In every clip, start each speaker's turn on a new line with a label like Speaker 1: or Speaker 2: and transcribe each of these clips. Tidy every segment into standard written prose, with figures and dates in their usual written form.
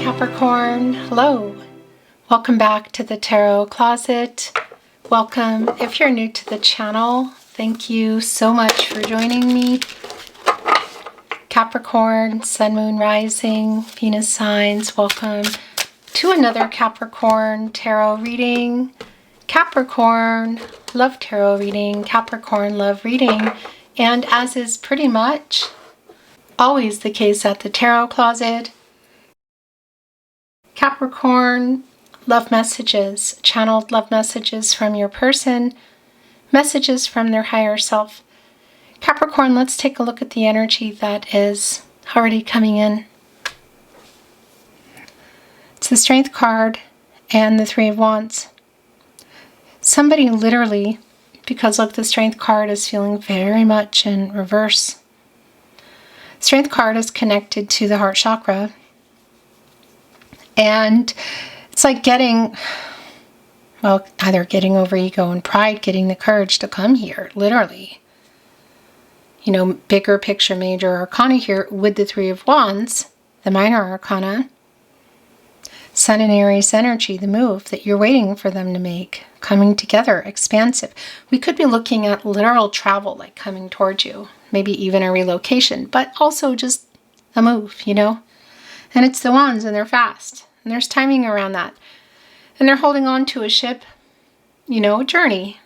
Speaker 1: Capricorn, hello. Welcome back to the Tarot Closet. Welcome. If you're new to the channel, thank you so much for joining me. Capricorn, Sun, Moon, Rising, Venus signs, welcome to another Capricorn tarot reading. Capricorn, love tarot reading. Capricorn, love reading. And as is pretty much always the case at the Tarot Closet, Capricorn, love messages, channeled love messages from your person, messages from their higher self. Capricorn, let's take a look at the energy that is already coming in. It's the Strength card and the Three of Wands. Somebody literally, because look, the Strength card is feeling very much in reverse. Strength card is connected to the heart chakra. And it's like getting, well, either getting over ego and pride, getting the courage to come here, literally. You know, bigger picture, major arcana here with the Three of Wands, the minor arcana. Sun and Aries energy, the move that you're waiting for them to make, coming together, expansive. We could be looking at literal travel, like coming towards you, maybe even a relocation, but also just a move, you know? And it's the Wands and they're fast. And there's timing around that. And they're holding on to a ship, you know, a journey.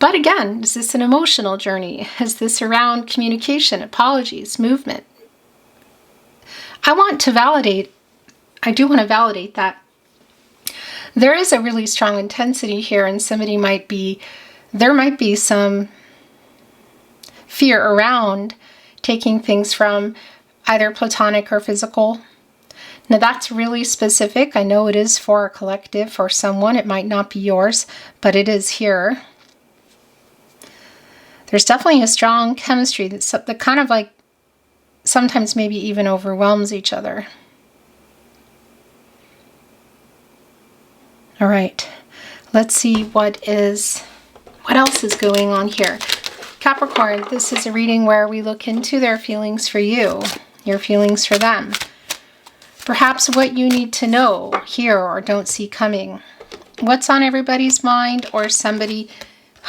Speaker 1: But again, is this an emotional journey? Is this around communication, apologies, movement? I do want to validate that. There is a really strong intensity here and there might be some fear around taking things from either platonic or physical. Now that's really specific. I know it is for a collective, for someone. It might not be yours, but it is here. There's definitely a strong chemistry that kind of like sometimes maybe even overwhelms each other. All right, let's see what else is going on here. Capricorn, this is a reading where we look into their feelings for you, your feelings for them. Perhaps what you need to know, hear, or don't see coming. What's on everybody's mind, or somebody,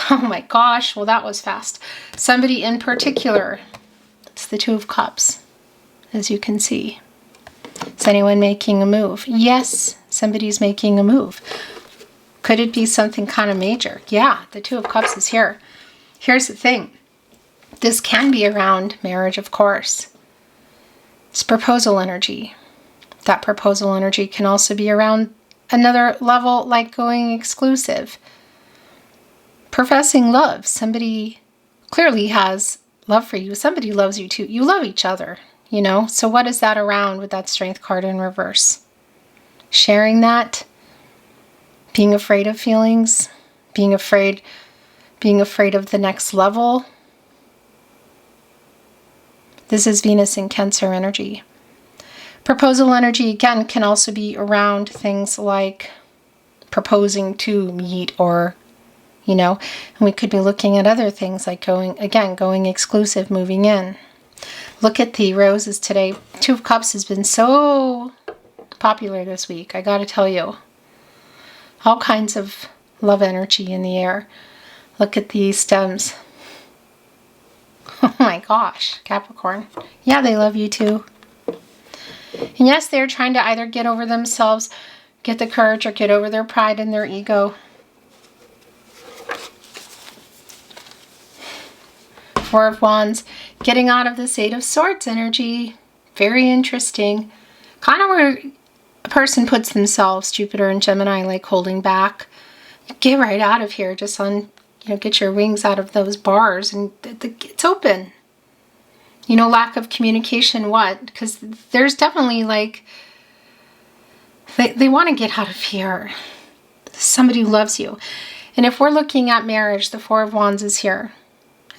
Speaker 1: oh my gosh, well that was fast. Somebody in particular. It's the Two of Cups, as you can see. Is anyone making a move? Yes, somebody's making a move. Could it be something kind of major? Yeah, the Two of Cups is here. Here's the thing. This can be around marriage, of course. It's proposal energy. That proposal energy can also be around another level, like going exclusive. Professing love. Somebody clearly has love for you. Somebody loves you too. You love each other, you know? So what is that around with that Strength card in reverse? Sharing that. Being afraid of feelings. Being afraid of the next level. This is Venus in Cancer energy. Proposal energy, again, can also be around things like proposing to meet or, you know, and we could be looking at other things like going exclusive, moving in. Look at the roses today. Two of Cups has been so popular this week, I gotta tell you. All kinds of love energy in the air. Look at these stems. Oh my gosh, Capricorn. Yeah, they love you too. And yes, they're trying to either get over themselves, get the courage, or get over their pride and their ego. Four of Wands, getting out of this Eight of Swords energy. Very interesting. Kind of where a person puts themselves, Jupiter and Gemini, like holding back. Get right out of here. Just get your wings out of those bars and it's open. You know, lack of communication, what? Because there's definitely like, they want to get out of here. Somebody loves you. And if we're looking at marriage, the Four of Wands is here.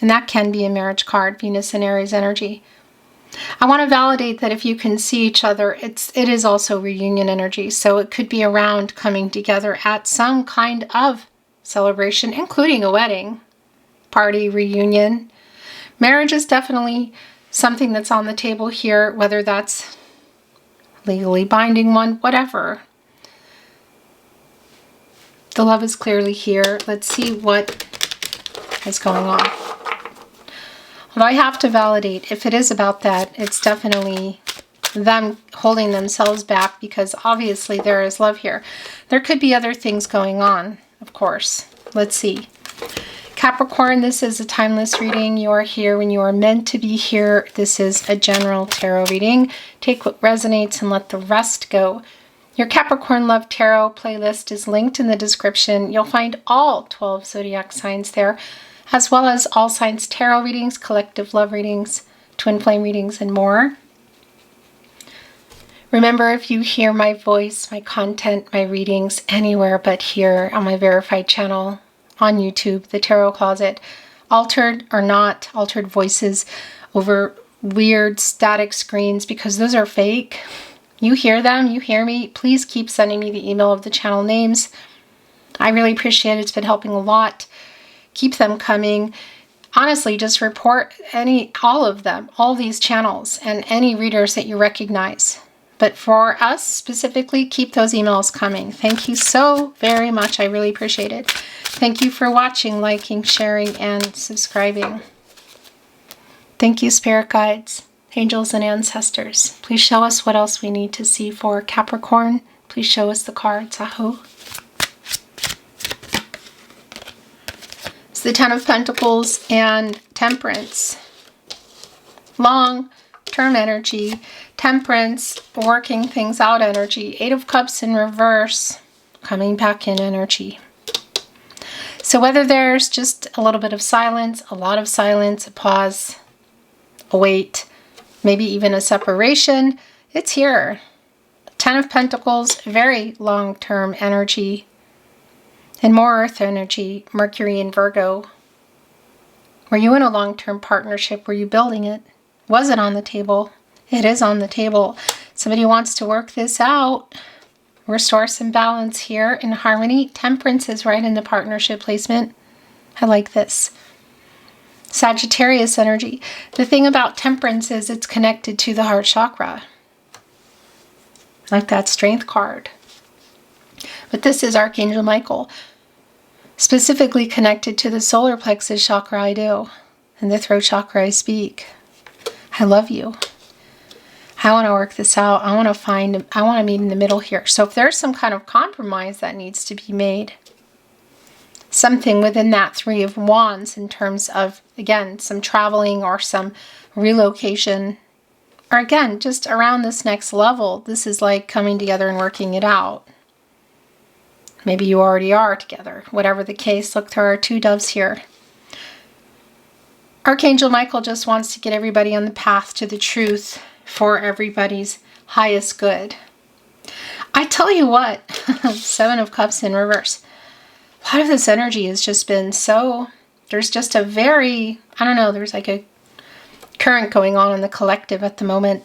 Speaker 1: And that can be a marriage card, Venus and Aries energy. I want to validate that if you can see each other, it is also reunion energy. So it could be around coming together at some kind of celebration, including a wedding, party, reunion. Marriage is definitely something that's on the table here, whether that's legally binding one, whatever. The love is clearly here. Let's see what is going on. Well, I have to validate, if it is about that, it's definitely them holding themselves back, because obviously there is love here. There could be other things going on, of course. Let's see. Capricorn, this is a timeless reading. You are here when you are meant to be here. This is a general tarot reading. Take what resonates and let the rest go. Your Capricorn Love Tarot playlist is linked in the description. You'll find all 12 zodiac signs there, as well as all signs tarot readings, collective love readings, twin flame readings, and more. Remember, if you hear my voice, my content, my readings anywhere but here on my verified channel on YouTube, The Tarot Closet, altered or not altered voices over weird static screens, because those are fake. You hear them, you hear me, please keep sending me the email of the channel names. I really appreciate it. It's been helping a lot. Keep them coming. Honestly, just report all of them, all these channels, and any readers that you recognize. But for us specifically, keep those emails coming. Thank you so very much. I really appreciate it. Thank you for watching, liking, sharing, and subscribing. Thank you, spirit guides, angels, and ancestors. Please show us what else we need to see for Capricorn. Please show us the cards. Aho. It's the Ten of Pentacles and Temperance. Long-term energy. Temperance, working things out energy. Eight of Cups in reverse, coming back in energy. So whether there's just a little bit of silence, a lot of silence, a pause, a wait, maybe even a separation, it's here. Ten of Pentacles, very long-term energy. And more earth energy, Mercury and Virgo. Were you in a long-term partnership? Were you building it? Was it on the table? It is on the table. Somebody wants to work this out. Restore some balance here in harmony. Temperance is right in the partnership placement. I like this. Sagittarius energy. The thing about Temperance is it's connected to the heart chakra. Like that Strength card. But this is Archangel Michael. Specifically connected to the solar plexus chakra I do. And the throat chakra I speak. I love you. I want to work this out. I want to meet in the middle here. So if there's some kind of compromise that needs to be made, something within that Three of Wands in terms of, again, some traveling or some relocation, or again, just around this next level, this is like coming together and working it out. Maybe you already are together. Whatever the case, look, there are two doves here. Archangel Michael just wants to get everybody on the path to the truth for everybody's highest good. I tell you what, Seven of Cups in reverse. A lot of this energy has just been so, there's just a very, I don't know, there's like a current going on in the collective at the moment.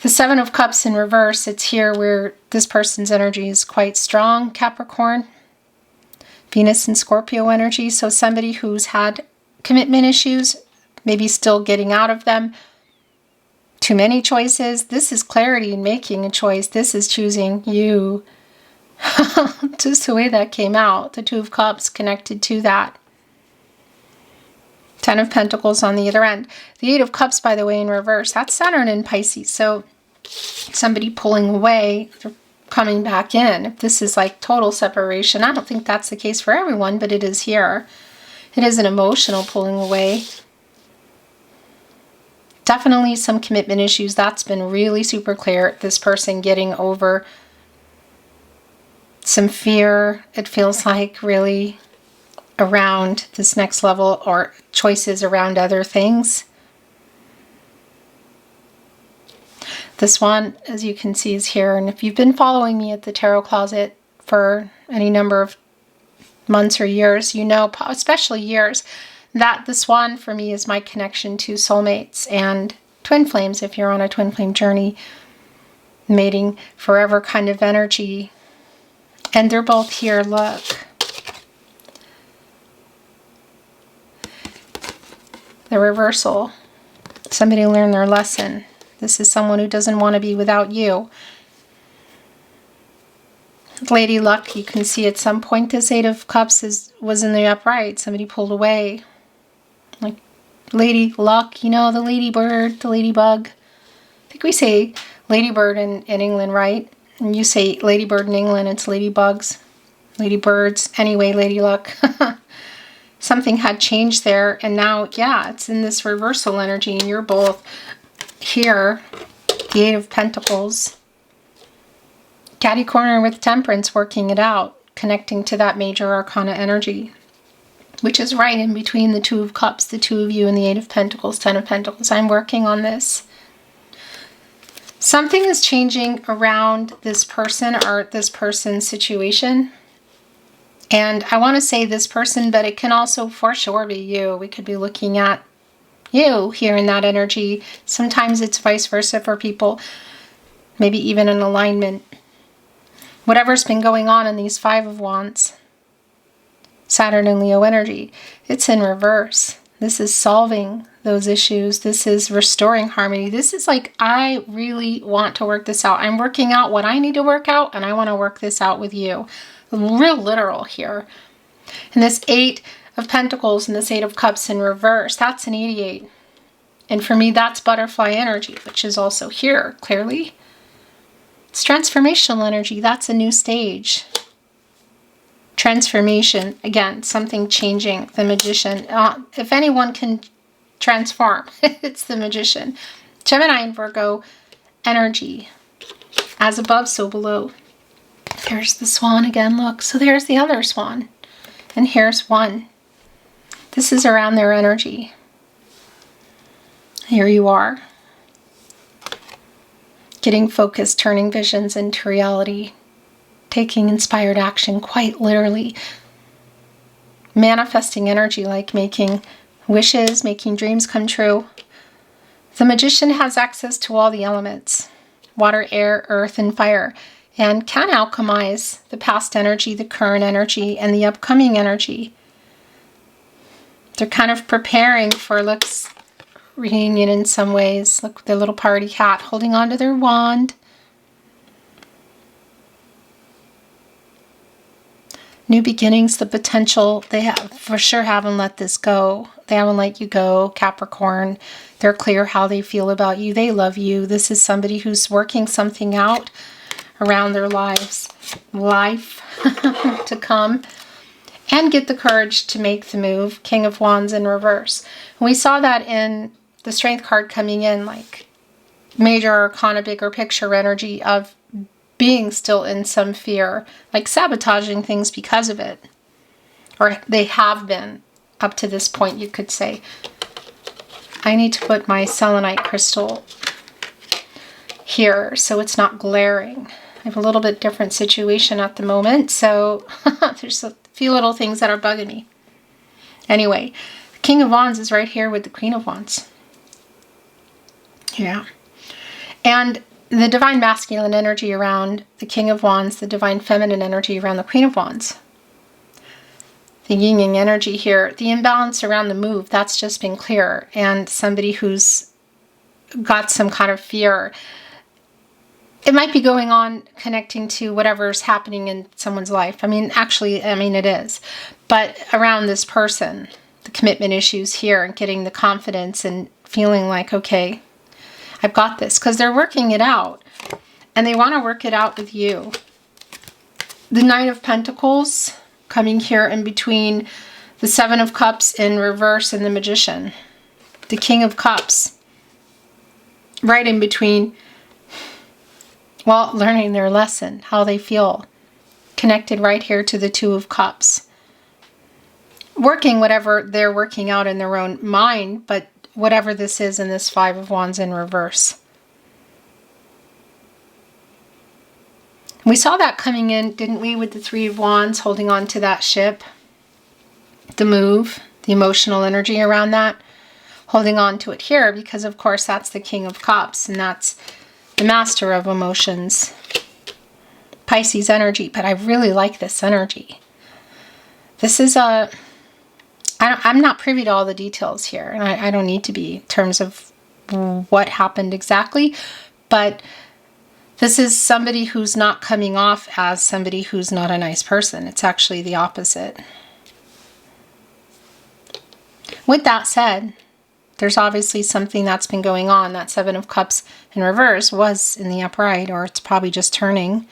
Speaker 1: The Seven of Cups in reverse, it's here where this person's energy is quite strong, Capricorn. Venus and Scorpio energy, so somebody who's had commitment issues, maybe still getting out of them. Too many choices. This is clarity in making a choice. This is choosing you. Just the way that came out. The Two of Cups connected to that. Ten of Pentacles on the other end. The Eight of Cups, by the way, in reverse. That's Saturn in Pisces. So somebody pulling away, they're coming back in. If this is like total separation, I don't think that's the case for everyone, but it is here. It is an emotional pulling away. Definitely some commitment issues. That's been really super clear. This person getting over some fear, it feels like, really around this next level, or choices around other things. This one, as you can see, is here. And if you've been following me at the Tarot Closet for any number of months or years, you know, especially years, that the swan for me is my connection to soulmates and twin flames, if you're on a twin flame journey, mating forever kind of energy. And they're both here, look. The reversal. Somebody learned their lesson. This is someone who doesn't want to be without you. Lady Luck, you can see at some point this Eight of Cups was in the upright. Somebody pulled away. Like Lady Luck, you know, the ladybird, the ladybug. I think we say ladybird in England, right? And you say ladybird in England, it's ladybugs, ladybirds. Anyway, Lady Luck. Something had changed there, and now, yeah, it's in this reversal energy, and you're both here. The Eight of Pentacles. Catty corner with Temperance, working it out, connecting to that major arcana energy, which is right in between the Two of Cups, the two of you, and the Eight of Pentacles, Ten of Pentacles. I'm working on this. Something is changing around this person or this person's situation. And I want to say this person, but it can also for sure be you. We could be looking at you here in that energy. Sometimes it's vice versa for people, maybe even an alignment. Whatever's been going on in these Five of Wands, Saturn and Leo energy, it's in reverse. This is solving those issues. This is restoring harmony. This is like, I really want to work this out. I'm working out what I need to work out, and I want to work this out with you. Real literal here. And this Eight of Pentacles and this Eight of Cups in reverse, that's an 88. And for me, that's butterfly energy, which is also here, clearly. It's transformational energy. That's a new stage. Transformation. Again, something changing. The Magician. If anyone can transform, it's the Magician. Gemini and Virgo energy. As above, so below. There's the Swan again, look. So there's the other Swan. And here's one. This is around their energy. Here you are. Getting focused, turning visions into reality. Taking inspired action, quite literally. Manifesting energy, like making wishes, making dreams come true. The Magician has access to all the elements. Water, air, earth, and fire. And can alchemize the past energy, the current energy, and the upcoming energy. They're kind of preparing for, looks, reunion in some ways. Look, their little party hat holding on to their wand. New beginnings, the potential. They have, for sure haven't let this go. They haven't let you go, Capricorn. They're clear how they feel about you. They love you. This is somebody who's working something out around their life to come, and get the courage to make the move. King of Wands in reverse. And we saw that in the Strength card coming in, like major arcana, bigger picture energy of being still in some fear, like sabotaging things because of it. Or they have been up to this point, you could say. I need to put my selenite crystal here so it's not glaring. I have a little bit different situation at the moment, so there's a few little things that are bugging me. Anyway, the King of Wands is right here with the Queen of Wands. Yeah. And the divine masculine energy around the King of Wands, the divine feminine energy around the Queen of Wands. The yin yang energy here, the imbalance around the move, that's just been clear. And somebody who's got some kind of fear. It might be going on connecting to whatever's happening in someone's life. I mean, actually, it is. But around this person, the commitment issues here, and getting the confidence and feeling like, okay, I've got this. Because they're working it out. And they want to work it out with you. The Knight of Pentacles coming here in between the Seven of Cups in reverse and the Magician. The King of Cups. Right in between. Well, learning their lesson, how they feel. Connected right here to the Two of Cups. Working whatever they're working out in their own mind, but whatever this is in this Five of Wands in reverse. We saw that coming in, didn't we, with the Three of Wands holding on to that ship. The move, the emotional energy around that. Holding on to it here because, of course, that's the King of Cups, and that's the master of emotions. Pisces energy, but I really like this energy. This is I'm not privy to all the details here, and I don't need to be in terms of what happened exactly, but this is somebody who's not coming off as somebody who's not a nice person. It's actually the opposite. With that said, there's obviously something that's been going on. That Seven of Cups in reverse was in the upright, or it's probably just turning.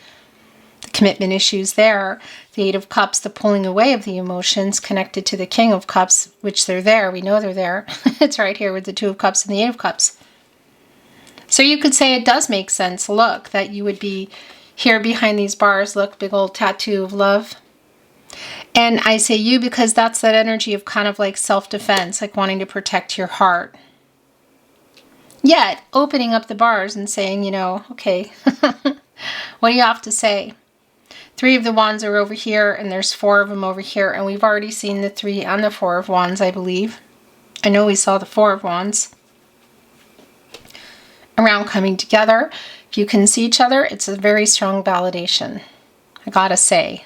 Speaker 1: The commitment issues there. The Eight of Cups, the pulling away of the emotions connected to the King of Cups, which they're there. We know they're there. It's right here with the Two of Cups and the Eight of Cups. So you could say it does make sense. Look, that you would be here behind these bars. Look, big old tattoo of love. And I say you because that's that energy of kind of like self-defense, like wanting to protect your heart. Yet, opening up the bars and saying, you know, okay, what do you have to say? Three of the Wands are over here, and there's four of them over here, and we've already seen the Three and the Four of Wands, I believe. I know we saw the Four of Wands around coming together. If you can see each other, it's a very strong validation. I gotta say.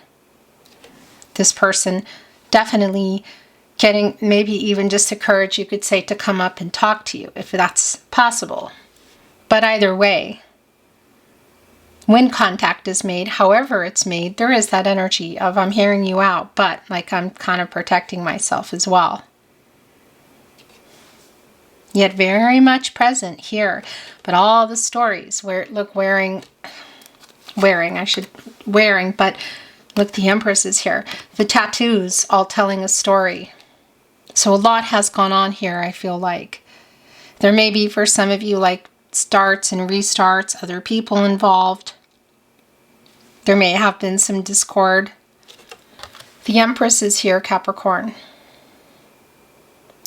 Speaker 1: This person definitely getting maybe even just the courage, you could say, to come up and talk to you, if that's possible. But either way, when contact is made, however it's made, there is that energy of I'm hearing you out, but like I'm kind of protecting myself as well. Yet very much present here. But all the stories where, look, wearing, but look, the Empress is here. The tattoos all telling a story. So a lot has gone on here, I feel like. There may be, for some of you, like starts and restarts, other people involved. There may have been some discord. The Empress is here, Capricorn.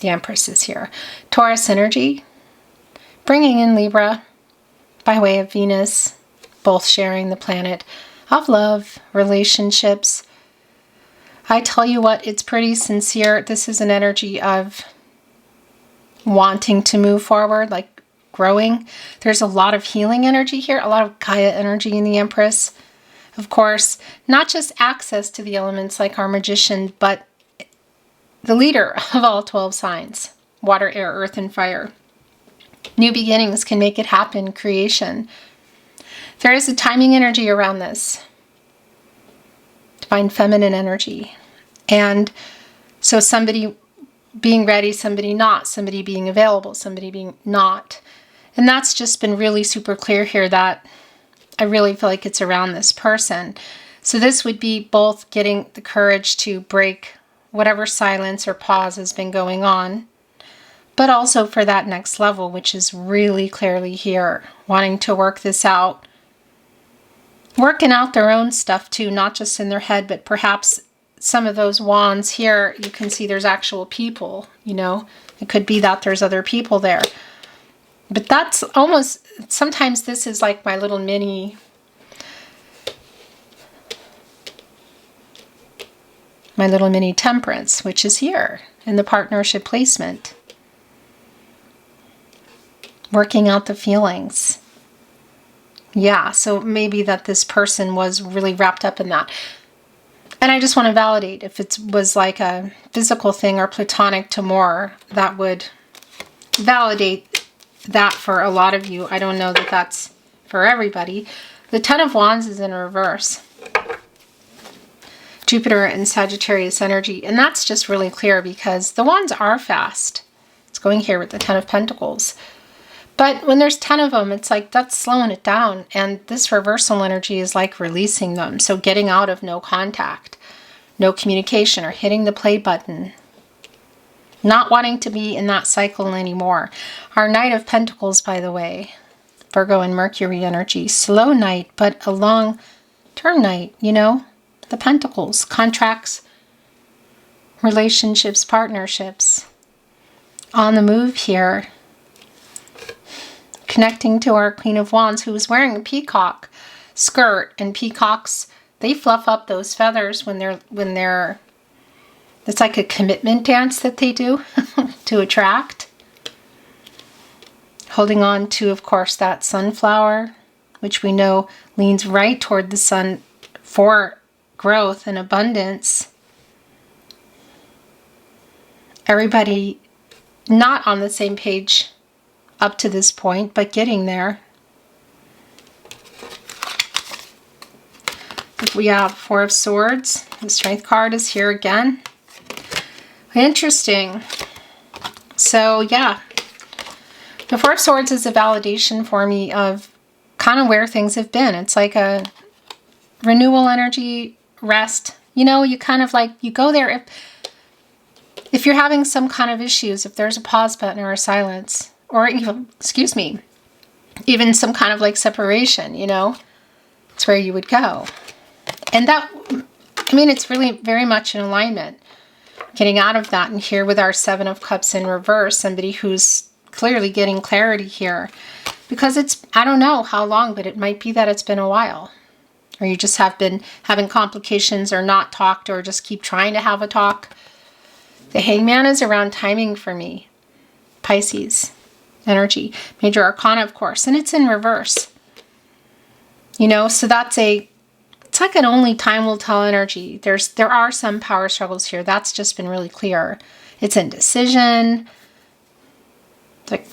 Speaker 1: The Empress is here. Taurus energy, bringing in Libra by way of Venus, both sharing the planet of love, relationships. I tell you what, it's pretty sincere. This is an energy of wanting to move forward, like growing. There's a lot of healing energy here, a lot of Gaia energy in the Empress. Of course, not just access to the elements like our magician, but the leader of all 12 signs, water, air, earth, and fire. New beginnings can make it happen, creation. There is a timing energy around this. Divine feminine energy. And so somebody being ready, somebody not, somebody being available, somebody being not. And that's just been really super clear here, that I really feel like it's around this person. So this would be both getting the courage to break whatever silence or pause has been going on, but also for that next level, which is really clearly here, wanting to work this out, working out their own stuff too, not just in their head, but perhaps some of those wands here, you can see there's actual people, you know, it could be that there's other people there. But that's almost, sometimes this is like my little mini temperance, which is here in the partnership placement. Working out the feelings. Yeah, so maybe that this person was really wrapped up in that. And I just want to validate if it was like a physical thing or platonic to more, that would validate that for a lot of you. I don't know that that's for everybody. The Ten of Wands is in reverse. Jupiter and Sagittarius energy. And that's just really clear because the wands are fast. It's going here with the Ten of Pentacles. But when there's 10 of them, it's like that's slowing it down. And this reversal energy is like releasing them. So getting out of no contact, no communication, or hitting the play button. Not wanting to be in that cycle anymore. Our Knight of Pentacles, by the way, Virgo and Mercury energy. Slow night, but a long-term night, you know? The Pentacles, contracts, relationships, partnerships. On the move here. Connecting to our Queen of Wands, who is wearing a peacock skirt, and peacocks, they fluff up those feathers when they're it's like a commitment dance that they do to attract. Holding on to, of course, that sunflower, which we know leans right toward the sun for growth and abundance. Everybody not on the same page up to this point, but getting there. We have Four of Swords. The Strength card is here again. Interesting. So yeah, the Four of Swords is a validation for me of kind of where things have been. It's like a renewal energy, rest. You know, you kind of like, you go there. If you're having some kind of issues, if there's a pause button or a silence, or even, excuse me, even some kind of like separation, you know, it's where you would go. And that, I mean, it's really very much in alignment. Getting out of that, and here with our Seven of Cups in reverse, somebody who's clearly getting clarity here. Because it's, I don't know how long, but it might be that it's been a while. Or you just have been having complications or not talked, or just keep trying to have a talk. The Hangman is around timing for me. Pisces energy. Major Arcana, of course. And it's in reverse. You know, so that's a, it's like an only time will tell energy. There are some power struggles here. That's just been really clear. It's indecision. It's like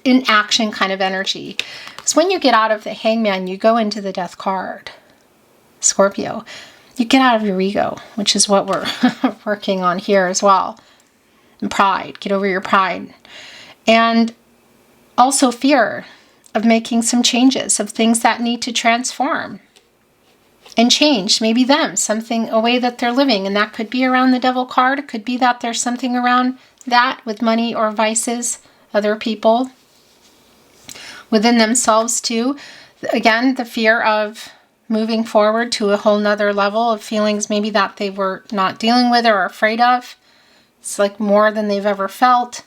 Speaker 1: inaction kind of energy. So when you get out of the Hangman, you go into the Death card. Scorpio. You get out of your ego, which is what we're working on here as well. And pride. Get over your pride. And also fear of making some changes, of things that need to transform and change. Maybe them, something, a way that they're living. And that could be around the Devil card. It could be that there's something around that with money or vices, other people, within themselves too. Again, the fear of moving forward to a whole nother level of feelings maybe that they were not dealing with or afraid of. It's like more than they've ever felt.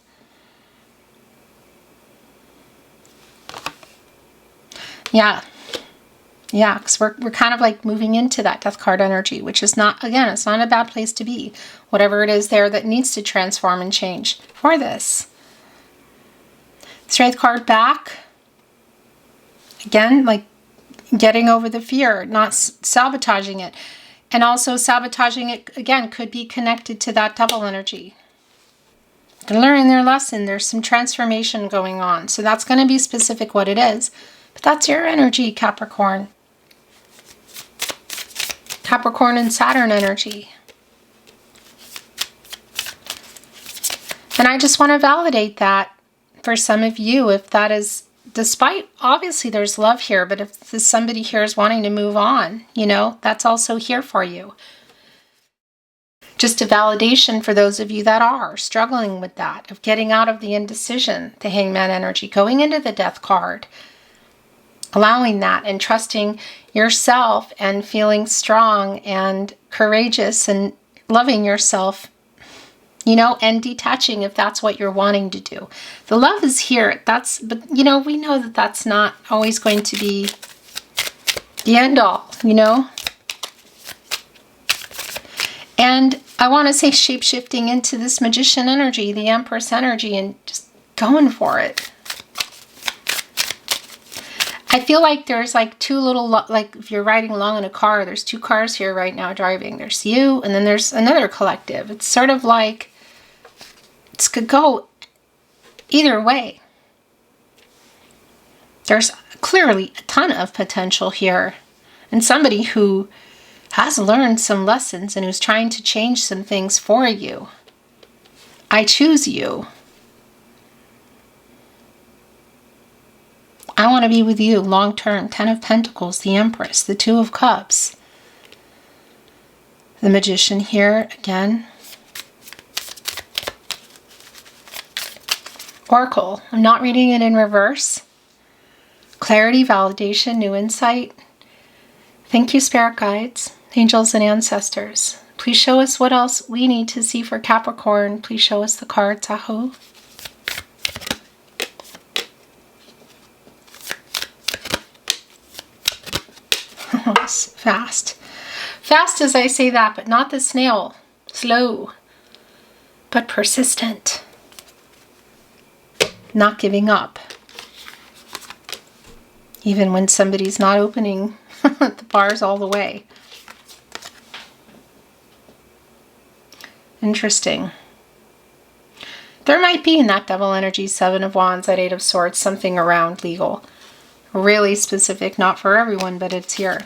Speaker 1: Yeah. Yeah, because we're kind of like moving into that Death card energy, which is not, again, it's not a bad place to be. Whatever it is there that needs to transform and change for this. Strength card back. Again, like getting over the fear, not sabotaging it. And also sabotaging it, again, could be connected to that Devil energy. They're learning their lesson. There's some transformation going on. So that's going to be specific what it is. But that's your energy, Capricorn. Capricorn and Saturn energy. And I just want to validate that for some of you, if that is, despite, obviously there's love here, but if somebody here is wanting to move on, you know, that's also here for you. Just a validation for those of you that are struggling with that, of getting out of the indecision, the Hangman energy, going into the Death card, allowing that and trusting yourself and feeling strong and courageous and loving yourself, you know, and detaching if that's what you're wanting to do. The love is here. But, you know, we know that that's not always going to be the end all, you know. And I want to say shape-shifting into this Magician energy, the Empress energy, and just going for it. I feel like there's like two little, like if you're riding along in a car, there's two cars here right now driving. There's you, and then there's another collective. It's sort of like, it could go either way. There's clearly a ton of potential here. And somebody who has learned some lessons and who's trying to change some things for you. I choose you. I want to be with you long term. 10 of Pentacles, the Empress, the Two of Cups. The Magician here again. Oracle. I'm not reading it in reverse. Clarity, validation, new insight. Thank you, Spirit Guides, Angels, and Ancestors. Please show us what else we need to see for Capricorn. Please show us the cards, Aho. Fast. Fast as I say that, but not the snail. Slow, but persistent. Not giving up. Even when somebody's not opening the bars all the way. Interesting. There might be in that double energy, Seven of Wands, that Eight of Swords, something around legal. Really specific, not for everyone, but it's here.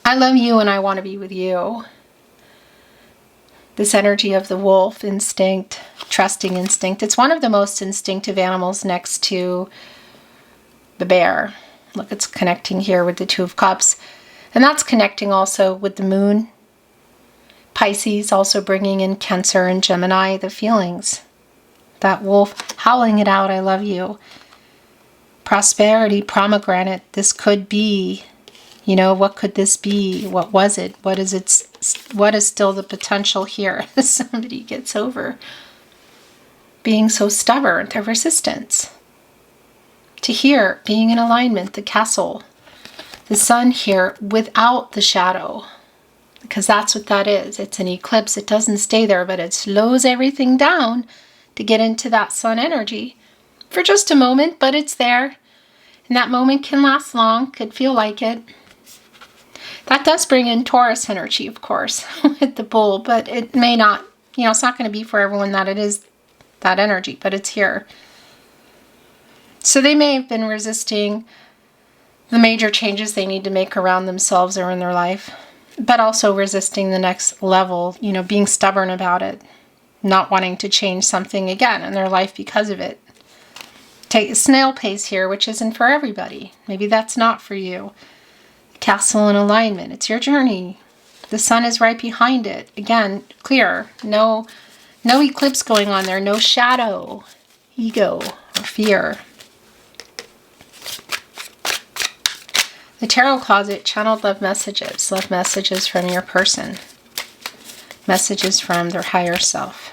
Speaker 1: I love you and I want to be with you. This energy of the wolf, instinct, trusting instinct. It's one of the most instinctive animals next to the bear. Look, it's connecting here with the Two of Cups. And that's connecting also with the moon. Pisces also bringing in Cancer and Gemini, the feelings. That wolf howling it out, I love you. Prosperity, pomegranate. This could be, you know, what could this be? What was it? What is still the potential here? Somebody gets over being so stubborn, their resistance. To here, being in alignment, the castle. The sun here without the shadow. Because that's what that is. It's an eclipse. It doesn't stay there, but it slows everything down to get into that sun energy for just a moment, but it's there. And that moment can last long, could feel like it. That does bring in Taurus energy, of course, with the bull, but it may not, you know, it's not going to be for everyone that it is that energy, but it's here. So they may have been resisting the major changes they need to make around themselves or in their life, but also resisting the next level, you know, being stubborn about it, not wanting to change something again in their life because of it. Take a snail pace here, which isn't for everybody. Maybe that's not for you. Castle in alignment. It's your journey. The sun is right behind it. Again, clear. No eclipse going on there. No shadow, ego, or fear. The Tarot Closet, channeled love messages. Love messages from your person. Messages from their higher self.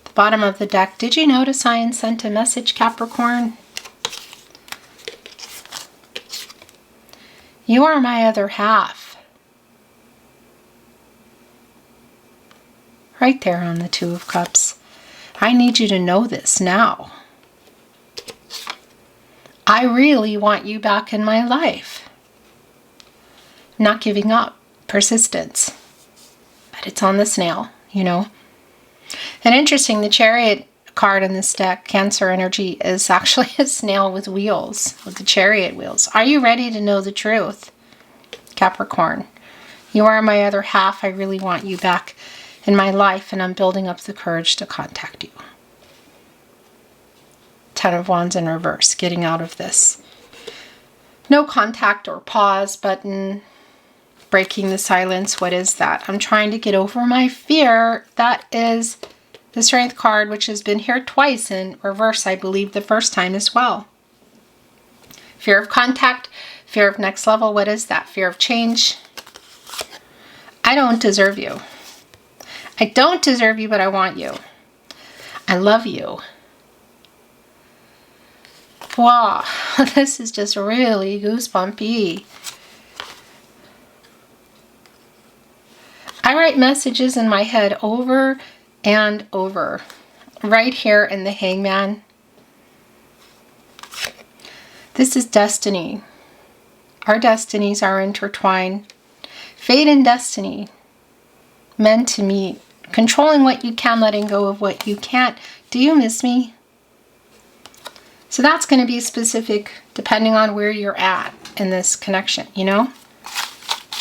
Speaker 1: The bottom of the deck. Did you notice I sent a message, Capricorn? You are my other half. Right there on the Two of Cups. I need you to know this now. I really want you back in my life. Not giving up. Persistence. But it's on the snail, you know. And interesting, the Chariot card in this deck, Cancer energy, is actually a snail with wheels, with the chariot wheels. Are you ready to know the truth, Capricorn? You are my other half. I really want you back in my life, and I'm building up the courage to contact you. Ten of Wands in reverse, getting out of this. No contact or pause button, breaking the silence. What is that? I'm trying to get over my fear. That is the Strength card, which has been here twice in reverse, I believe the first time as well. Fear of contact, fear of next level. What is that? Fear of change. I don't deserve you. I don't deserve you, but I want you. I love you. Wow, this is just really goosebumpy. I write messages in my head over and over. Right here in the Hangman. This is destiny. Our destinies are intertwined. Fate and destiny. Meant to meet. Controlling what you can, letting go of what you can't. Do you miss me? So that's going to be specific depending on where you're at in this connection, you know?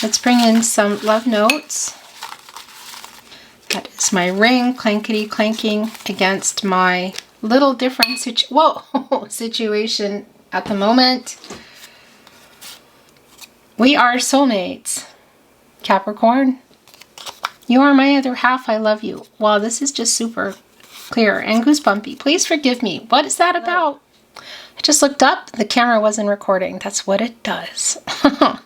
Speaker 1: Let's bring in some love notes. That is my ring, clankety clanking against my little different situation at the moment. We are soulmates, Capricorn. You are my other half. I love you. Wow, this is just super clear and goosebumpy. Please forgive me. What is that about? I just looked up. The camera wasn't recording. That's what it does. I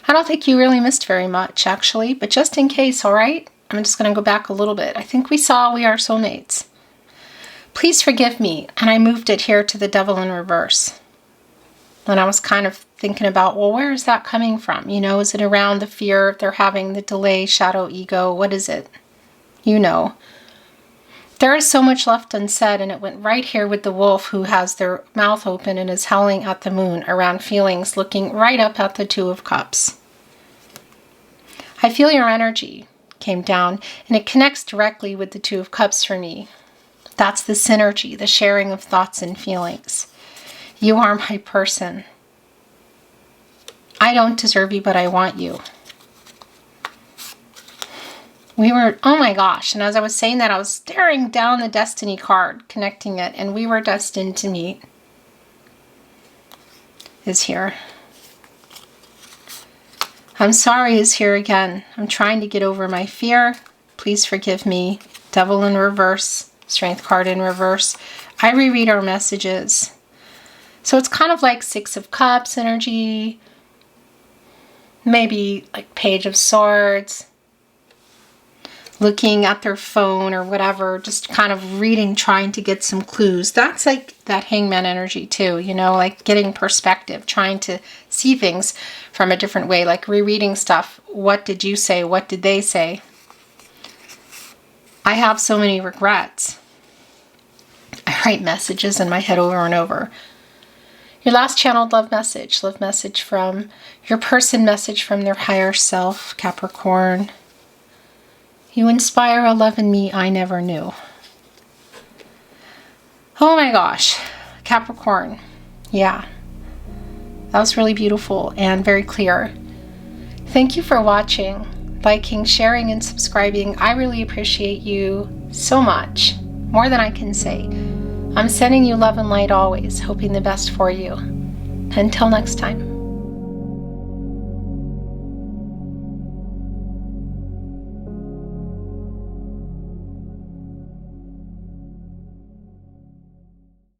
Speaker 1: don't think you really missed very much, actually. But just in case, all right? I'm just going to go back a little bit. I think we saw we are soulmates. Please forgive me. And I moved it here to the Devil in reverse. And I was kind of thinking about, well, where is that coming from? You know, is it around the fear they're having, the delay, shadow, ego? What is it? You know. There is so much left unsaid, and it went right here with the wolf who has their mouth open and is howling at the moon around feelings, looking right up at the Two of Cups. I feel your energy came down, and it connects directly with the Two of Cups for me. That's the synergy, the sharing of thoughts and feelings. You are my person. I don't deserve you, but I want you. Oh my gosh, and as I was saying that, I was staring down the Destiny card, connecting it, and we were destined to meet. Is here. I'm sorry is here again. I'm trying to get over my fear. Please forgive me. Devil in reverse, Strength card in reverse. I reread our messages. So it's kind of like Six of Cups energy, maybe like Page of Swords, looking at their phone or whatever, just kind of reading, trying to get some clues. That's like that Hangman energy too, you know, like getting perspective, trying to see things from a different way, like rereading stuff. What did you say? What did they say? I have so many regrets. I write messages in my head over and over. Your last channeled love message from your person, message from their higher self, Capricorn. You inspire a love in me I never knew. Oh my gosh, Capricorn. Yeah, that was really beautiful and very clear. Thank you for watching, liking, sharing, and subscribing. I really appreciate you so much, more than I can say. I'm sending you love and light always, hoping the best for you. Until next time.